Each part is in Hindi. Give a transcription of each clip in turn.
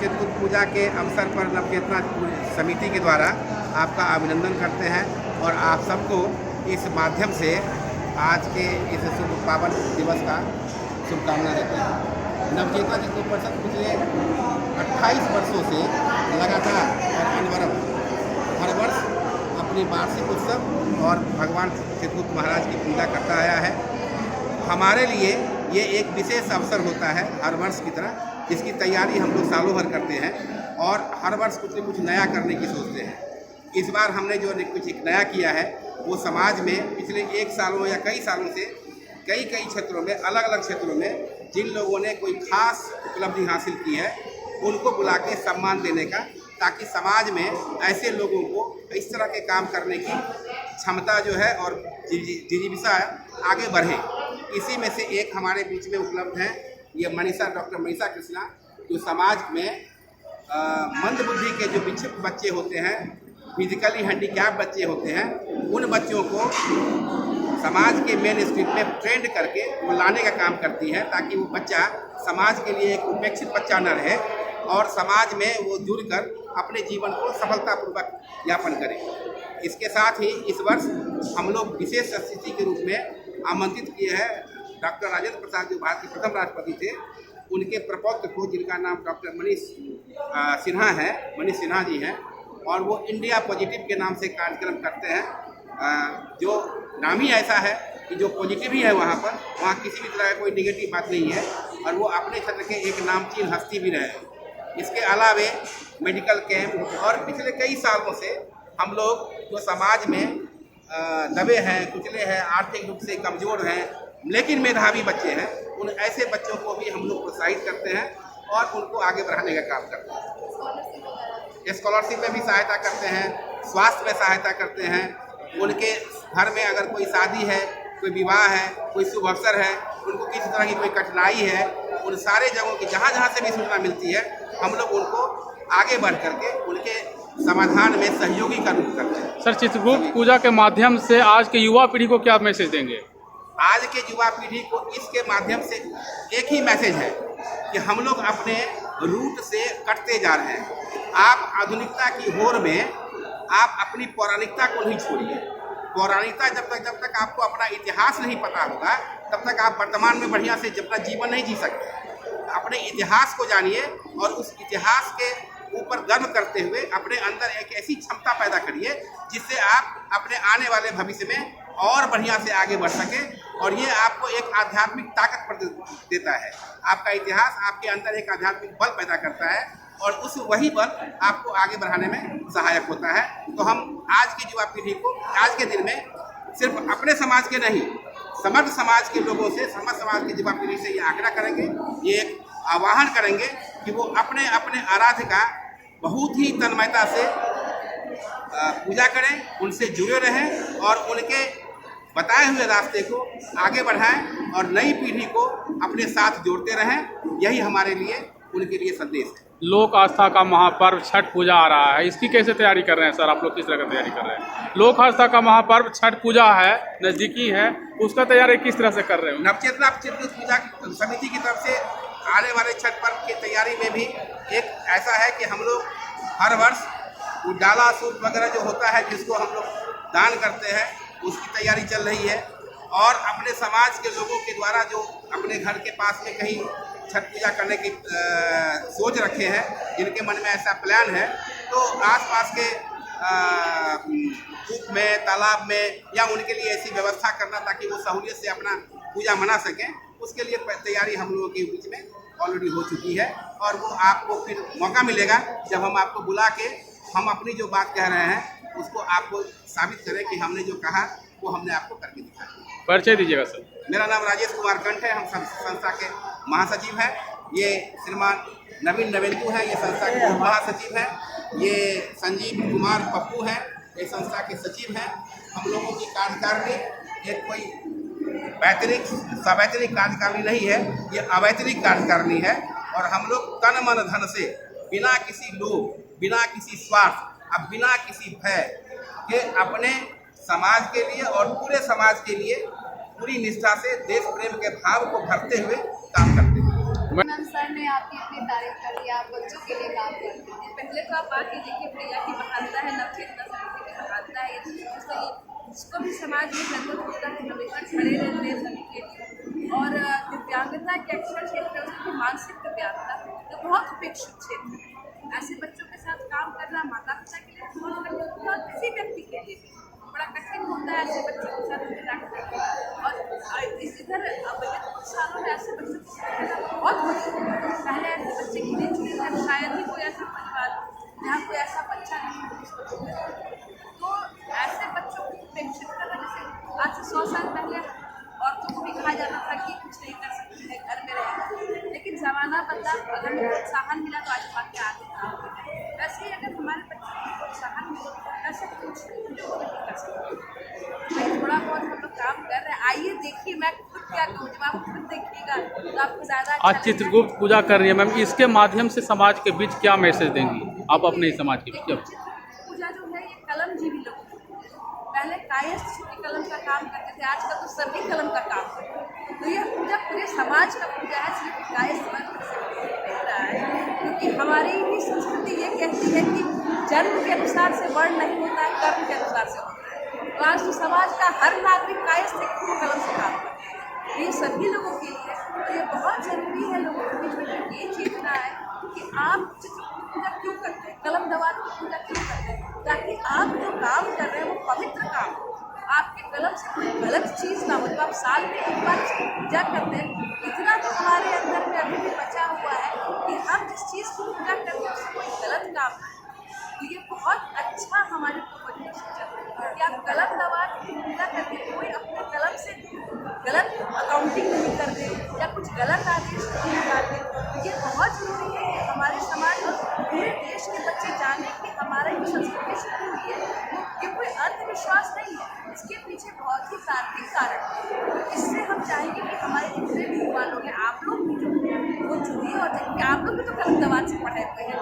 चित्रकूट पूजा के अवसर पर नवचेतना समिति के द्वारा आपका अभिनंदन करते हैं और आप सबको इस माध्यम से आज के इस शुभ पावन दिवस का शुभकामना देते हैं। नवचेतना चित्रकूट परिषद पिछले 28 वर्षों से लगातार और अनवरत हर वर्ष अपनी वार्षिक उत्सव और भगवान चित्रकूट महाराज की पूजा करता आया है। हमारे लिए ये एक विशेष अवसर होता है हर वर्ष की तरह, जिसकी तैयारी हम लोग सालों भर करते हैं और हर वर्ष कुछ न कुछ नया करने की सोचते हैं। इस बार हमने जो कुछ एक नया किया है वो समाज में पिछले 1 सालों या कई सालों से कई क्षेत्रों में, अलग अलग क्षेत्रों में जिन लोगों ने कोई खास उपलब्धि हासिल की है उनको बुला के सम्मान देने का, ताकि समाज में ऐसे लोगों को इस तरह के काम करने की क्षमता जो है और जिज्ञासा आगे बढ़े। इसी में से एक हमारे बीच में उपलब्ध है ये डॉक्टर मनीषा कृष्णा, जो समाज में मंदबुद्धि के जो विक्षिप्त बच्चे होते हैं, फिजिकली हैंडीकैप बच्चे होते हैं, उन बच्चों को समाज के मेन स्ट्रीम में ट्रेंड करके वो लाने का काम करती है, ताकि वो बच्चा समाज के लिए एक उपेक्षित बच्चा न रहे और समाज में वो जुड़कर अपने जीवन को सफलतापूर्वक यापन करे। इसके साथ ही इस वर्ष हम लोग विशेष अतिथि के रूप में आमंत्रित किए हैं डॉक्टर राजेंद्र प्रसाद, जो भारत के प्रथम राष्ट्रपति थे, उनके प्रपौत्र को, जिनका नाम डॉक्टर मनीष सिन्हा जी हैं, और वो इंडिया पॉजिटिव के नाम से कार्यक्रम करते हैं। जो नाम ही ऐसा है कि जो पॉजिटिव ही है वहाँ किसी भी तरह का कोई निगेटिव बात नहीं है, और वो अपने क्षेत्र के एक नामचीन हस्ती भी रहे। इसके अलावे मेडिकल कैंप और पिछले कई सालों से हम लोग जो समाज में दबे हैं, कुचले हैं, आर्थिक रूप से कमज़ोर हैं लेकिन मेधावी बच्चे हैं, उन ऐसे बच्चों को भी हम लोग प्रोत्साहित करते हैं और उनको आगे बढ़ाने का काम करते हैं। स्कॉलरशिप में भी सहायता करते हैं, स्वास्थ्य में सहायता करते हैं। उनके घर में अगर कोई शादी है, कोई विवाह है, कोई शुभ अवसर है, उनको किसी तरह की कोई कठिनाई है, उन सारे जगहों की जहाँ से भी सूचना मिलती है, हम लोग उनको आगे बढ़ करके उनके समाधान में सहयोगी का रूप करते हैं। सर, चित्रकूट पूजा के माध्यम से आज के युवा पीढ़ी को क्या मैसेज देंगे? आज के युवा पीढ़ी को इसके माध्यम से एक ही मैसेज है कि हम लोग अपने रूट से कटते जा रहे हैं। आप आधुनिकता की होड़ में आप अपनी पौराणिकता को नहीं छोड़िए। पौराणिकता जब तक आपको अपना इतिहास नहीं पता होगा, तब तक आप वर्तमान में बढ़िया से अपना जीवन नहीं जी सकते। अपने इतिहास को जानिए और उस इतिहास के ऊपर गर्व करते हुए अपने अंदर एक ऐसी क्षमता पैदा करिए जिससे आप अपने आने वाले भविष्य में और बढ़िया से आगे बढ़ सके, और ये आपको एक आध्यात्मिक ताकत देता है। आपका इतिहास आपके अंदर एक आध्यात्मिक बल पैदा करता है और वही बल आपको आगे बढ़ाने में सहायक होता है। तो हम आज की युवा पीढ़ी को आज के दिन में सिर्फ अपने समाज के नहीं, समग्र समाज के लोगों से, समग्र समाज की युवा पीढ़ी से ये आग्रह करेंगे, ये एक आह्वान करेंगे कि वो अपने अपने आराध्य का बहुत ही तन्मयता से पूजा करें, उनसे जुड़े रहें और उनके बताए हुए रास्ते को आगे बढ़ाएं और नई पीढ़ी को अपने साथ जोड़ते रहें। यही हमारे लिए, उनके लिए संदेश है। लोक आस्था का महापर्व छठ पूजा आ रहा है, इसकी कैसे तैयारी कर रहे हैं सर? आप लोग किस तरह की तैयारी कर रहे हैं? लोक आस्था का महापर्व छठ पूजा है, नज़दीकी है, उसका तैयारी किस तरह से कर रहे हो? नवचेतना चित्रकूट पूजा समिति की तरफ से आने वाले छठ पर्व की तैयारी में भी एक ऐसा है कि हम लोग हर वर्ष डाला सूप वगैरह जो होता है, जिसको हम लोग दान करते हैं, उसकी तैयारी चल रही है। और अपने समाज के लोगों के द्वारा जो अपने घर के पास में कहीं छठ पूजा करने की सोच रखे हैं, जिनके मन में ऐसा प्लान है, तो आसपास के कूप में, तालाब में या उनके लिए ऐसी व्यवस्था करना ताकि वो सहूलियत से अपना पूजा मना सकें, उसके लिए तैयारी हम लोगों के बीच में ऑलरेडी हो चुकी है। और वो आपको फिर मौका मिलेगा जब हम आपको बुला के हम अपनी जो बात कह रहे हैं उसको आपको साबित करें कि हमने जो कहा वो हमने आपको करके दिखाया। परिचय दीजिएगा सर। मेरा नाम राजेश कुमार कंठ है, हम संस्था के महासचिव हैं। ये श्रीमान नवीन नवेंदु हैं, ये संस्था के महासचिव हैं। ये संजीव कुमार पप्पू हैं, ये संस्था के सचिव हैं। हम लोगों की कार्यकारिणी एक कोई सवैतनिक कार्यकारिणी नहीं है, ये अवैतनिक कार्यकारिणी है। और हम लोग तन मन धन से, बिना किसी लोभ, बिना किसी स्वार्थ, अब बिना किसी भय के अपने समाज के लिए और पूरे समाज के लिए पूरी निष्ठा से देश प्रेम के भाव को भरते हुए काम करते हैं। मैम सर ने आपकी इतनी तारीफ कर दी, आप बच्चों के लिए काम करते हैं। पहले तो आप आके देखिए प्रिया की महानता है, नवचेतना समिति की महानता है। ये सही जिसको भी समाज में जरूरत होता है हमेशा खड़े रहते हैं सभी के लिए। और दिव्यांगता के अक्षर क्षेत्र है उसकी मानसिक दिव्यांगता तो बहुत उपेक्षित क्षेत्र है। ऐसे बच्चों के साथ काम करना माता पिता के लिए बहुत कठिन होता है और किसी व्यक्ति के लिए भी बड़ा कठिन होता है ऐसे बच्चों के साथ इंटरेक्ट करना। और इस इधर विगत कुछ सालों में ऐसे बच्चों के साथ रहना बहुत मुश्किल है। पहले ऐसे बच्चे गिने चुने थे, शायद ही कोई ऐसा परिवार जहाँ कोई ऐसा बच्चा नहीं हो जिसको तो ऐसे बच्चों को उपेक्षित करना। जैसे आज से 100 साल पहले औरतों को भी कहा जाता था कि कुछ नहीं कर सकती है, घर में रहेगा, लेकिन ज़माना बदला, अगर प्रोत्साहन मिला तो आज बात के आगे काम करें। वैसे ही अगर हमारे बच्चों को प्रोत्साहन मिले तो ऐसा कुछ नहीं कर सकते। थोड़ा बहुत हम लोग काम कर रहे हैं, आइए देखिए, मैं खुद क्या कहूँ, जब आप खुद देखिएगा तो आपको ज़्यादा अच्छा आज चित्रगुप्त पूजा कर रही है मैम, इसके माध्यम से समाज के बीच क्या मैसेज देंगी आप अपने समाज के बीच? पूजा जो है ये कलम जीवी लोगों की पहले कायस्थ छोटी कलम का काम करते थे, आजकल तो सभी कलम का काम करते हैं। तो यह पूजा पूरे समाज का पूजा है, सिर्फ कायस्थ वर्ग से नहीं रहा है। क्योंकि हमारी भी संस्कृति ये कहती है कि जन्म के अनुसार से वर्ण नहीं होता है, कर्म के अनुसार से होता है। तो आज तो समाज का हर नागरिक कायस्थ कलम से काम करता है। तो ये सभी लोगों के लिए तो ये बहुत ज़रूरी है। लोगों के बीच में ये चेतना है कि आप चित्रकूट पूजा क्यों करते हैं, कलम दवात की पूजा क्यों करते हैं, ताकि आप जो काम कर रहे हैं वो पवित्र काम हो, आपके कलम से कोई गलत चीज़ ना हो। तो आप साल में एक बार पूजा करते हैं, इतना तो हमारे अंदर में अभी भी बचा हुआ है कि हम जिस चीज़ की पूजा करते हैं उससे कोई गलत काम ना हो। तो ये बहुत अच्छा हमारे पूर्वजों ने सोचा कि आप कलम दवात की पूजा करके कोई अपने कलम से गलत अकाउंटिंग नहीं कर दे या कुछ गलत आदेश नहीं निकाल दे। ये बहुत ज़रूरी है कि हमारे समाज और पूरे देश के बच्चे जाने कि हमारा जो संस्कृति शुरू हुई है ये कोई अंधविश्वास नहीं है, इसके पीछे बहुत ही तार्किक कारण है। तो इससे हम चाहेंगे कि हमारे जितने भी युवा लोग हैं, आप लोग भी जो हैं वो जुड़िए और देखिए आप लोग भी तो कलम दवात से पढ़े हुए हैं।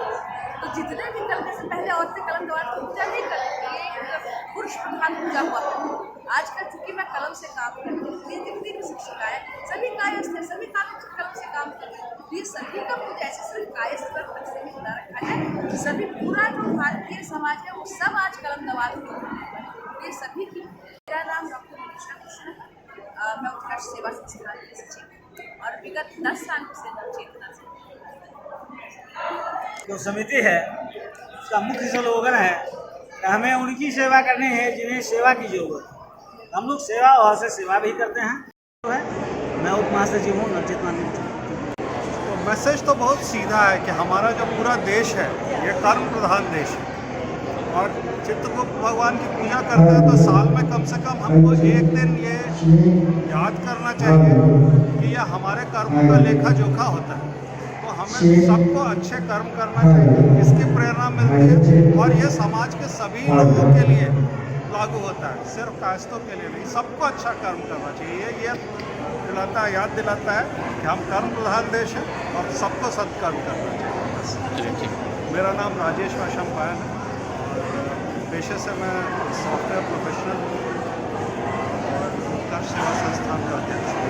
तो जितने भी कलम से पहले औरतें कलम दवात की पूजा नहीं करती थी, ये पुरुष प्रधान पूजा हुआ है। आजकल चूँकि मैं कलम से काम करती हूँ, ये जितनी भी शिक्षिकाएँ सभी कायस्थ है, सभी कलम से काम कर रही हैं। ये सभी का पूजा ऐसे सिर्फ कायस्थ वर्ग तक से नहीं बना रखा है, सभी पूरा जो भारतीय समाज है वो सब आज कलम दवात की ये सभी की। मेरा नाम डॉक्टर मनीषा कृष्ण है, मैं उत्कर्ष सेवा संस्थान की सचिव और विगत 10 साल से नवचेतना से जो समिति है उसका मुख्य स्लोगन है कि हमें उनकी सेवा करनी है जिन्हें सेवा की जरूरत है। हम लोग सेवा भाव से सेवा भी करते हैं। मैं उप महासचिव हूँ नवचेतना। तो मैसेज तो बहुत सीधा है कि हमारा जो पूरा देश है ये कर्म प्रधान देश है और चित्रगुप्त भगवान की पूजा करते हैं तो साल में कम से कम हमको एक दिन ये याद करना चाहिए कि यह हमारे कर्मों का लेखा जोखा होता है। तो हमें सबको अच्छे कर्म करना चाहिए, इसकी प्रेरणा मिलती है और ये समाज के सभी लोगों के लिए लागू होता है, सिर्फ कायस्थों के लिए नहीं, सबको अच्छा कर्म करना चाहिए। ये याद दिलाता है कि हम कर्म प्रधान देश है और सबको सत्कर्म करना चाहिए। मेरा नाम राजेश वाशम पायन है और पेशे से मैं सॉफ्टवेयर प्रोफेशनल हूँ और उत्कर्ष सेवा संस्थान का अध्यक्ष हूँ।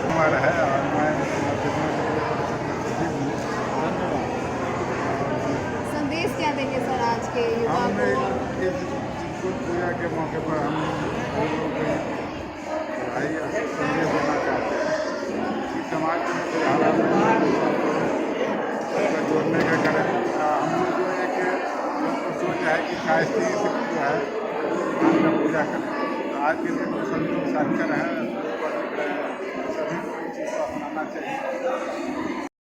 हमारा है और मैं संदेश क्या देंगे सर आज के युवा को? चित्रकूट पूजा के मौके पर हम लोग संदेश देना चाहते हैं कि समाज में कोई हालात जोड़ने का करें। हम लोग जो एक सोच है कि कायस्थी जो है पूजा करें। आज के दिन संतों साक्षर हैं